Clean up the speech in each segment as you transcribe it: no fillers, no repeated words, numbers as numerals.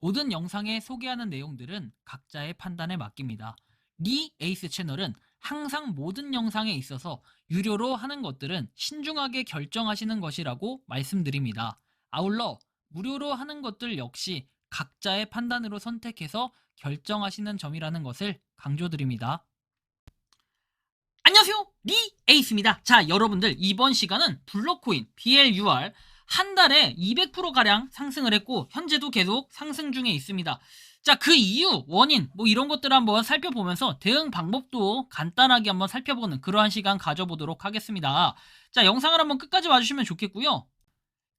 모든 영상에 소개하는 내용들은 각자의 판단에 맡깁니다. 리 에이스 채널은 항상 모든 영상에 있어서 유료로 하는 것들은 신중하게 결정하시는 것이라고 말씀드립니다. 아울러 무료로 하는 것들 역시 각자의 판단으로 선택해서 결정하시는 점이라는 것을 강조드립니다. 안녕하세요, 리 에이스입니다. 자, 여러분들 이번 시간은 블록코인 BLUR 한 달에 200%가량 상승을 했고 현재도 계속 상승 중에 있습니다. 자, 그 이유, 원인 뭐 이런 것들을 한번 살펴보면서 대응 방법도 간단하게 한번 살펴보는 그러한 시간 가져보도록 하겠습니다. 자, 영상을 한번 끝까지 봐주시면 좋겠고요.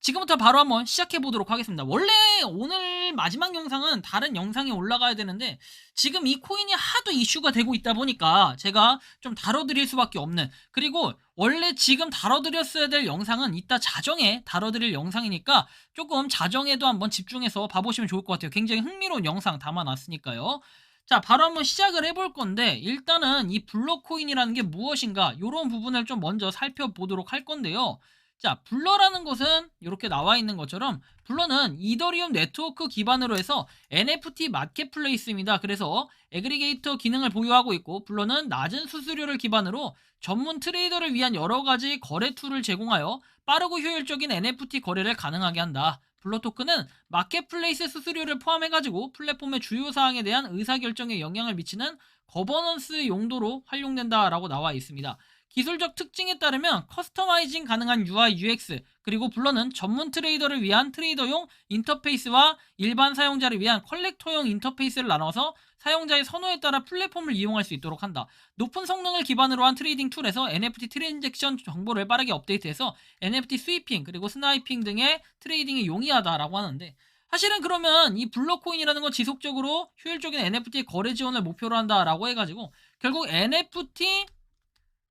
지금부터 바로 한번 시작해 보도록 하겠습니다. 원래 오늘 마지막 영상은 다른 영상에 올라가야 되는데 지금 이 코인이 하도 이슈가 되고 있다 보니까 제가 좀 다뤄드릴 수밖에 없는, 그리고 원래 지금 다뤄드렸어야 될 영상은 이따 자정에 다뤄드릴 영상이니까 조금 자정에도 한번 집중해서 봐보시면 좋을 것 같아요. 굉장히 흥미로운 영상 담아놨으니까요. 자, 바로 한번 시작을 해볼 건데 일단은 이 블록코인이라는 게 무엇인가 이런 부분을 좀 먼저 살펴보도록 할 건데요. 자, 블러라는 것은 이렇게 나와 있는 것처럼 블러는 이더리움 네트워크 기반으로 해서 NFT 마켓플레이스입니다. 그래서 애그리게이터 기능을 보유하고 있고, 블러는 낮은 수수료를 기반으로 전문 트레이더를 위한 여러 가지 거래 툴을 제공하여 빠르고 효율적인 NFT 거래를 가능하게 한다. 블러 토큰은 마켓플레이스 수수료를 포함해가지고 플랫폼의 주요 사항에 대한 의사결정에 영향을 미치는 거버넌스 용도로 활용된다라고 나와 있습니다. 기술적 특징에 따르면 커스터마이징 가능한 UI, UX, 그리고 블러는 전문 트레이더를 위한 트레이더용 인터페이스와 일반 사용자를 위한 컬렉터용 인터페이스를 나눠서 사용자의 선호에 따라 플랫폼을 이용할 수 있도록 한다. 높은 성능을 기반으로 한 트레이딩 툴에서 NFT 트랜잭션 정보를 빠르게 업데이트해서 NFT 스위핑 그리고 스나이핑 등의 트레이딩이 용이하다라고 하는데, 사실은 그러면 이 블록코인이라는 건 지속적으로 효율적인 NFT 거래 지원을 목표로 한다라고 해가지고 결국 NFT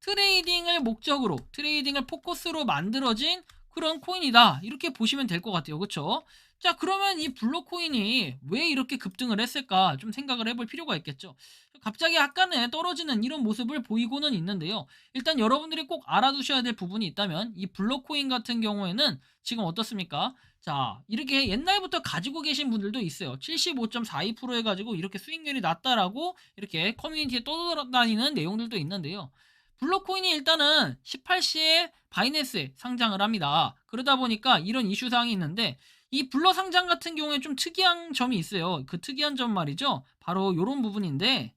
트레이딩을 목적으로, 트레이딩을 포커스로 만들어진 그런 코인이다, 이렇게 보시면 될 것 같아요. 그쵸? 자, 그러면 이 블록코인이 왜 이렇게 급등을 했을까 좀 생각을 해볼 필요가 있겠죠. 갑자기 약간의 떨어지는 이런 모습을 보이고는 있는데요. 일단 여러분들이 꼭 알아두셔야 될 부분이 있다면 이 블록코인 같은 경우에는 지금 어떻습니까? 자, 이렇게 옛날부터 가지고 계신 분들도 있어요. 75.42% 해가지고 이렇게 수익률이 낮다라고 이렇게 커뮤니티에 떠돌아다니는 내용들도 있는데요. 블록코인이 일단은 18시에 바이낸스에 상장을 합니다. 그러다 보니까 이런 이슈 사항이 있는데, 이 블러 상장 같은 경우에 좀 특이한 점이 있어요. 그 특이한 점 말이죠. 바로 이런 부분인데,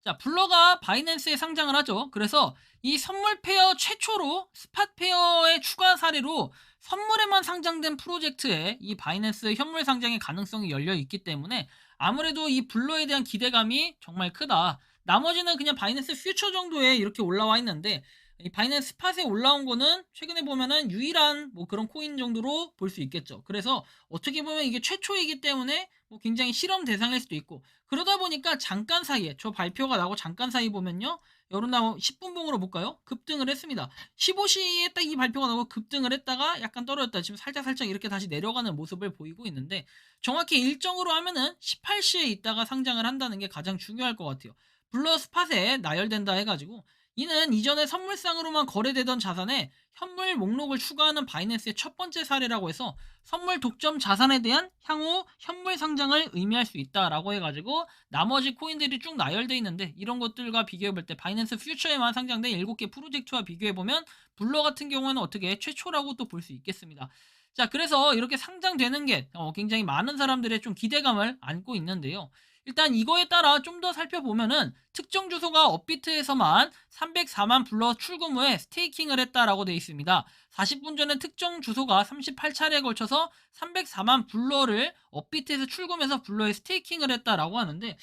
자, 블러가 바이낸스에 상장을 하죠. 그래서 이 선물 페어 최초로 스팟 페어의 추가 사례로 선물에만 상장된 프로젝트에 이 바이낸스 현물 상장의 가능성이 열려 있기 때문에 아무래도 이 블러에 대한 기대감이 정말 크다. 나머지는 그냥 바이낸스 퓨처 정도에 이렇게 올라와 있는데, 이 바이낸스 스팟에 올라온 거는 최근에 보면은 유일한 뭐 그런 코인 정도로 볼 수 있겠죠. 그래서 어떻게 보면 이게 최초이기 때문에 뭐 굉장히 실험 대상일 수도 있고, 그러다 보니까 잠깐 사이에 저 발표가 나고 잠깐 사이 보면요, 여론나무 10분 봉으로 볼까요? 급등을 했습니다. 15시에 딱 이 발표가 나고 급등을 했다가 약간 떨어졌다 지금 살짝 이렇게 다시 내려가는 모습을 보이고 있는데, 정확히 일정으로 하면은 18시에 있다가 상장을 한다는 게 가장 중요할 것 같아요. 블러 스팟에 나열된다 해가지고 이는 이전에 선물상으로만 거래되던 자산에 현물 목록을 추가하는 바이낸스의 첫 번째 사례라고 해서 선물 독점 자산에 대한 향후 현물 상장을 의미할 수 있다라고 해가지고 나머지 코인들이 쭉 나열돼 있는데, 이런 것들과 비교해 볼 때 바이낸스 퓨처에만 상장된 7개 프로젝트와 비교해 보면 블러 같은 경우에는 어떻게 최초라고 또 볼 수 있겠습니다. 자, 그래서 이렇게 상장되는 게 굉장히 많은 사람들의 좀 기대감을 안고 있는데요. 일단 이거에 따라 좀 더 살펴보면은 특정 주소가 업비트에서만 304만 블러 출금 후에 스테이킹을 했다라고 되어 있습니다. 40분 전에 특정 주소가 38차례에 걸쳐서 304만 블러를 업비트에서 출금해서 블러에 스테이킹을 했다라고 하는데,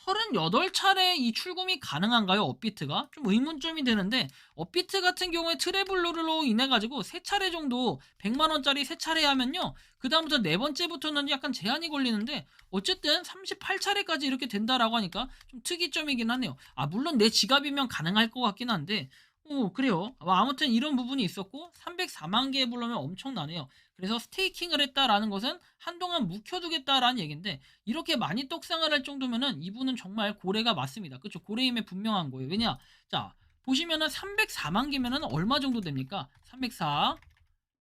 38차례 이 출금이 가능한가요? 업비트가? 좀 의문점이 되는데, 업비트 같은 경우에 트래블러로 인해 가지고 3차례 정도 100만 원짜리 3차례 하면요, 그다음부터 네 번째부터는 약간 제한이 걸리는데, 어쨌든 38차례까지 이렇게 된다라고 하니까 좀 특이점이긴 하네요. 아, 물론 내 지갑이면 가능할 것 같긴 한데, 그래요. 아무튼 이런 부분이 있었고 304만 개 불러면 엄청나네요. 그래서 스테이킹을 했다라는 것은 한동안 묵혀두겠다라는 얘기인데, 이렇게 많이 떡상을 할 정도면은 이분은 정말 고래가 맞습니다. 그쵸? 고래임에 분명한 거예요. 왜냐? 자, 보시면은 304만 개면은 얼마 정도 됩니까? 304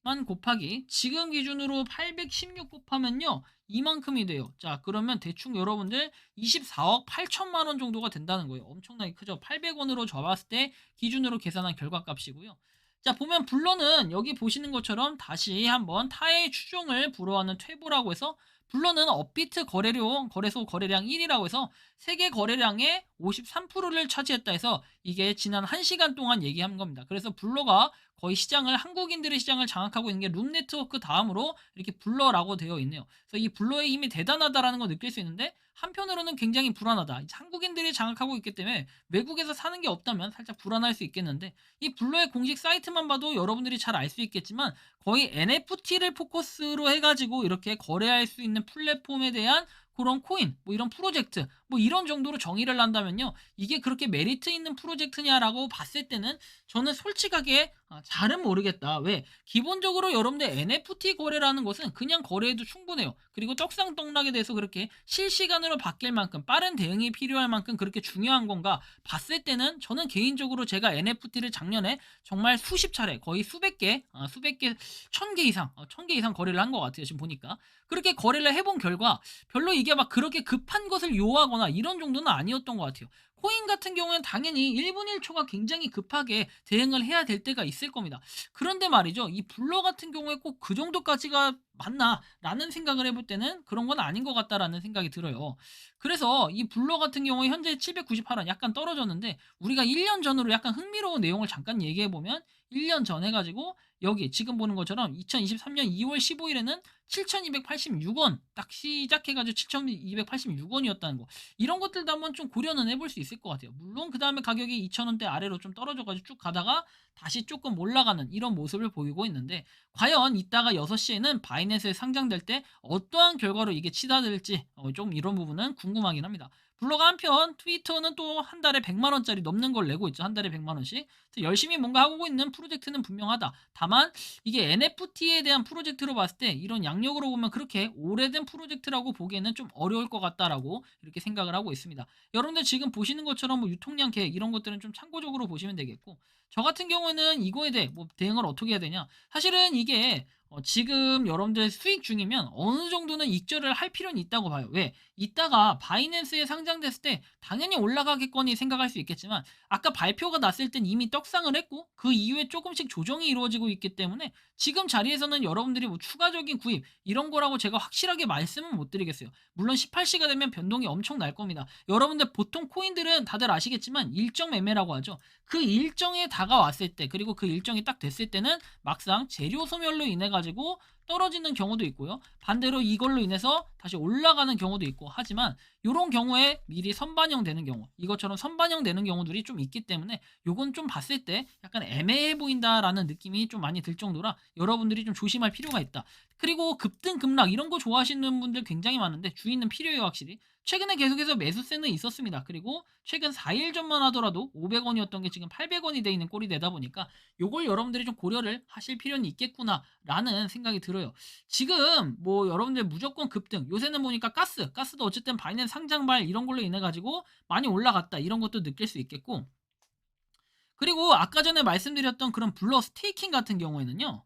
만 곱하기 지금 기준으로 816 곱하면요. 이만큼이 돼요. 자, 그러면 대충 여러분들 24억 8천만 원 정도가 된다는 거예요. 엄청나게 크죠. 800원으로 접었을 때 기준으로 계산한 결과값이고요. 자, 보면 불러는 여기 보시는 것처럼 다시 한번 타의 추종을 불허하는 퇴보라고 해서 불러는 업비트 거래량, 거래소 거래량 1이라고 해서 세계 거래량의 53%를 차지했다 해서 이게 지난 1시간 동안 얘기한 겁니다. 그래서 불러가 거의 시장을 한국인들의 시장을 장악하고 있는 게 룸네트워크 다음으로 이렇게 불러라고 되어 있네요. 그래서 이 불러의 힘이 대단하다라는 걸 느낄 수 있는데 한편으로는 굉장히 불안하다. 한국인들이 장악하고 있기 때문에 외국에서 사는 게 없다면 살짝 불안할 수 있겠는데 이 불러의 공식 사이트만 봐도 여러분들이 잘 알 수 있겠지만 거의 NFT를 포커스로 해가지고 이렇게 거래할 수 있는 플랫폼에 대한 그런 코인, 뭐 이런 프로젝트, 뭐 이런 정도로 정의를 한다면요. 이게 그렇게 메리트 있는 프로젝트냐라고 봤을 때는 저는 솔직하게 잘은 모르겠다. 왜? 기본적으로 여러분들 NFT 거래라는 것은 그냥 거래해도 충분해요. 그리고 떡상떡락에 대해서 그렇게 실시간으로 바뀔 만큼 빠른 대응이 필요할 만큼 그렇게 중요한 건가 봤을 때는 저는 개인적으로 제가 NFT를 작년에 정말 수십 차례, 거의 수백 개, 천 개 이상, 천 개 이상 거래를 한 것 같아요. 지금 보니까. 그렇게 거래를 해본 결과 별로 이게 막 그렇게 급한 것을 요하거나 이런 정도는 아니었던 것 같아요. 코인 같은 경우에는 당연히 1분 1초가 굉장히 급하게 대응을 해야 될 때가 있을 겁니다. 그런데 말이죠. 이 블러 같은 경우에 꼭 그 정도까지가 맞나? 라는 생각을 해볼 때는 그런 건 아닌 것 같다라는 생각이 들어요. 그래서 이 블러 같은 경우에 현재 798원 약간 떨어졌는데 우리가 1년 전으로 약간 흥미로운 내용을 잠깐 얘기해보면 1년 전 해가지고 여기 지금 보는 것처럼 2023년 2월 15일에는 7,286원 딱 시작해가지고 7,286원이었다는 거. 이런 것들도 한번 좀 고려는 해볼 수 있을 것 같아요. 물론 그 다음에 가격이 2,000원대 아래로 좀 떨어져가지고 쭉 가다가 다시 조금 올라가는 이런 모습을 보이고 있는데 과연 이따가 6시에는 바이낸스에 상장될 때 어떠한 결과로 이게 치닫을지 좀 이런 부분은 궁금하긴 합니다. 블로가 한편 트위터는 또 한 달에 100만 원짜리 넘는 걸 내고 있죠. 한 달에 100만 원씩. 그래서 열심히 뭔가 하고 있는 프로젝트는 분명하다. 다만 이게 NFT에 대한 프로젝트로 봤을 때 이런 양력으로 보면 그렇게 오래된 프로젝트라고 보기에는 좀 어려울 것 같다라고 이렇게 생각을 하고 있습니다. 여러분들 지금 보시는 것처럼 뭐 유통량 계획 이런 것들은 좀 참고적으로 보시면 되겠고 저 같은 경우에는 이거에 대해 뭐 대응을 어떻게 해야 되냐 사실은 이게 지금 여러분들 수익 중이면 어느 정도는 익절을 할 필요는 있다고 봐요. 왜? 이따가 바이낸스에 상장됐을 때 당연히 올라가겠거니 생각할 수 있겠지만 아까 발표가 났을 땐 이미 떡상을 했고 그 이후에 조금씩 조정이 이루어지고 있기 때문에 지금 자리에서는 여러분들이 뭐 추가적인 구입 이런 거라고 제가 확실하게 말씀은 못 드리겠어요. 물론 18시가 되면 변동이 엄청 날 겁니다. 여러분들 보통 코인들은 다들 아시겠지만 일정 매매라고 하죠. 그 일정에 다가왔을 때 그리고 그 일정이 딱 됐을 때는 막상 재료 소멸로 인해 가지고 떨어지는 경우도 있고요. 반대로 이걸로 인해서 다시 올라가는 경우도 있고 하지만 이런 경우에 미리 선반영되는 경우 이것처럼 선반영되는 경우들이 좀 있기 때문에 요건 좀 봤을 때 약간 애매해 보인다라는 느낌이 좀 많이 들 정도라 여러분들이 좀 조심할 필요가 있다. 그리고 급등 급락 이런 거 좋아하시는 분들 굉장히 많은데 주의는 필요해요 확실히. 최근에 계속해서 매수세는 있었습니다. 그리고 최근 4일 전만 하더라도 500원이었던 게 지금 800원이 돼 있는 꼴이 되다 보니까 요걸 여러분들이 좀 고려를 하실 필요는 있겠구나라는 생각이 들어요. 지금 뭐 여러분들 무조건 급등 요새는 보니까 가스도 어쨌든 바이낸스 상장발 이런 걸로 인해 가지고 많이 올라갔다 이런 것도 느낄 수 있겠고 그리고 아까 전에 말씀드렸던 그런 블러 스테이킹 같은 경우에는요.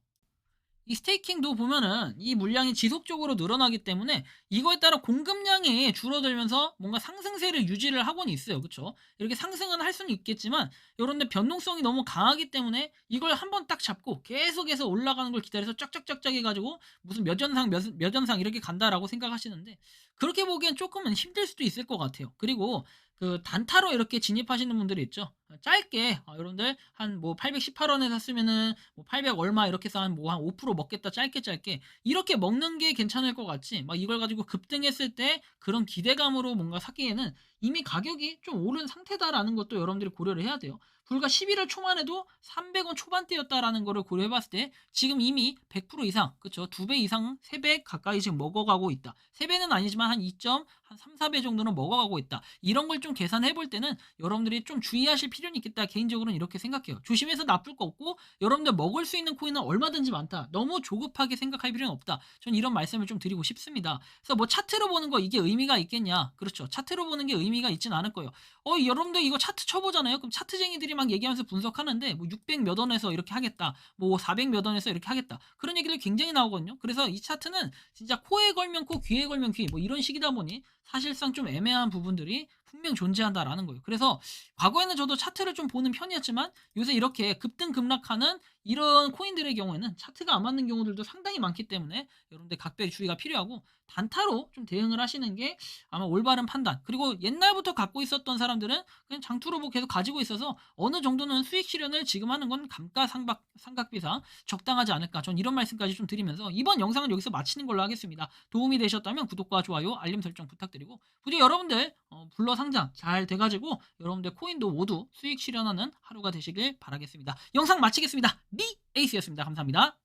이 스테이킹도 보면은 이 물량이 지속적으로 늘어나기 때문에 이거에 따라 공급량이 줄어들면서 뭔가 상승세를 유지를 하고는 있어요. 그쵸? 이렇게 상승은 할 수는 있겠지만 요런데 변동성이 너무 강하기 때문에 이걸 한번 딱 잡고 계속해서 올라가는 걸 기다려서 쫙쫙쫙쫙 해가지고 무슨 몇 연상 이렇게 간다라고 생각하시는데 그렇게 보기엔 조금은 힘들 수도 있을 것 같아요. 그리고 그 단타로 이렇게 진입하시는 분들이 있죠. 짧게 여러분들 한 뭐 818원에 샀으면은 뭐 800 얼마 이렇게 해서 한 뭐 한 5% 먹겠다 짧게 이렇게 먹는 게 괜찮을 것 같지 막 이걸 가지고 급등했을 때 그런 기대감으로 뭔가 사기에는 이미 가격이 좀 오른 상태다라는 것도 여러분들이 고려를 해야 돼요. 불과 11월 초만 해도 300원 초반대였다라는 거를 고려해봤을 때 지금 이미 100% 이상 그쵸 2배 이상 3배 가까이 지금 먹어가고 있다. 3배는 아니지만 한 2점 한 3, 4배 정도는 먹어가고 있다. 이런 걸 좀 계산해 볼 때는 여러분들이 좀 주의하실 필요는 있겠다. 개인적으로는 이렇게 생각해요. 조심해서 나쁠 거 없고 여러분들 먹을 수 있는 코인은 얼마든지 많다. 너무 조급하게 생각할 필요는 없다. 전 이런 말씀을 좀 드리고 싶습니다. 그래서 뭐 차트로 보는 거 이게 의미가 있겠냐? 그렇죠. 차트로 보는 게 의미가 있진 않을 거예요. 여러분들 이거 차트 쳐보잖아요. 그럼 차트쟁이들이 막 얘기하면서 분석하는데 뭐 600 몇 원에서 이렇게 하겠다. 뭐 400 몇 원에서 이렇게 하겠다. 그런 얘기를 굉장히 나오거든요. 그래서 이 차트는 진짜 코에 걸면 코, 귀에 걸면 귀, 뭐 이런 식이다 보니 사실상 좀 애매한 부분들이 분명 존재한다라는 거예요. 그래서 과거에는 저도 차트를 좀 보는 편이었지만 요새 이렇게 급등급락하는 이런 코인들의 경우에는 차트가 안 맞는 경우들도 상당히 많기 때문에 여러분들 각별히 주의가 필요하고 단타로 좀 대응을 하시는 게 아마 올바른 판단. 그리고 옛날부터 갖고 있었던 사람들은 그냥 장투로 뭐 계속 가지고 있어서 어느 정도는 수익 실현을 지금 하는 건 감가상각비상 적당하지 않을까. 전 이런 말씀까지 좀 드리면서 이번 영상은 여기서 마치는 걸로 하겠습니다. 도움이 되셨다면 구독과 좋아요, 알림 설정 부탁드리고 부디 여러분들 불러 상장 잘 돼가지고 여러분들 코인도 모두 수익 실현하는 하루가 되시길 바라겠습니다. 영상 마치겠습니다. 리 에이스였습니다. 감사합니다.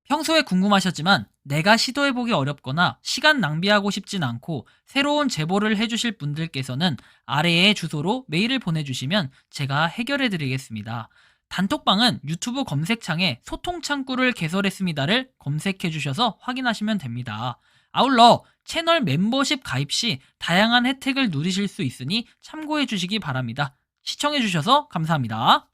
평소에 궁금하셨지만 내가 시도해보기 어렵거나 시간 낭비하고 싶진 않고 새로운 제보를 해주실 분들께서는 아래의 주소로 메일을 보내주시면 제가 해결해드리겠습니다. 단톡방은 유튜브 검색창에 소통창구를 개설했습니다를 검색해주셔서 확인하시면 됩니다. 아울러 채널 멤버십 가입 시 다양한 혜택을 누리실 수 있으니 참고해주시기 바랍니다. 시청해주셔서 감사합니다.